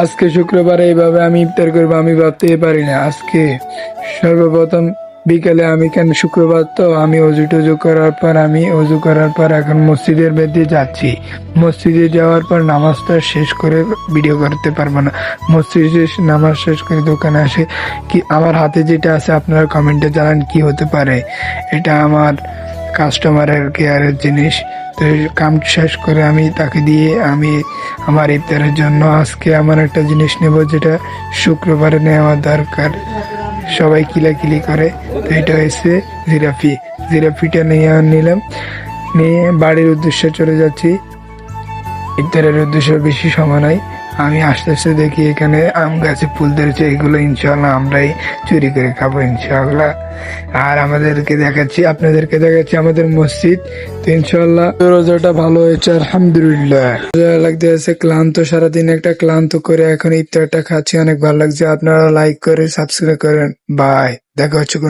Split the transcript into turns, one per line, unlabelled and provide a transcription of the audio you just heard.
আজকে শুক্রবারে এইভাবে আমি ইফতার করবো আমি ভাবতেই পারি না। আজকে সর্বপ্রথম বিকেলে আমি কেন শুক্রবার তো আমি অজু করার পর এখন মসজিদের মধ্যে যাচ্ছি। মসজিদে যাওয়ার পর নামাজটা শেষ করে ভিডিও করতে পারবো না। মসজিদে নামাজ শেষ করে দোকানে আসে কি আমার হাতে যেটা আছে আপনারা কমেন্টে জানান কি হতে পারে। এটা আমার কাস্টমারের কেয়ারের জিনিস। তো এই কাম শেষ করে আমি তাকে দিয়ে আমি আমার ইফতারের জন্য আজকে আমার একটা জিনিস নেব যেটা শুক্রবারে নেওয়া দরকার। সবাই কিলাকিলি করে, তো এটা হয়েছে জিরাফি। জিরাফিটা নিলাম, নিয়ে বাড়ির উদ্দেশ্যে চলে যাচ্ছি। ইফতারের উদ্দেশ্যে বেশি সময় নাই। আমি আস্তে আস্তে দেখি এখানে আম গাছে ফুল ধরেছে, এগুলো ইনশাল্লাহ আমরাই চুরি করে খাবো ইনশাল্লাহ। আর আপনাদেরকে দেখাচ্ছি আমাদের মসজিদ। তো ইনশাল্লাহ রোজাটা ভালো হয়েছে আলহামদুলিল্লাহ। রোজা লাগতে আছে ক্লান্ত, সারাদিন একটা ক্লান্ত করে এখন ইফতারটা খাচ্ছি, অনেক ভালো লাগছে। আপনারা লাইক করে সাবস্ক্রাইব করেন। বাই, দেখা হচ্ছে কোন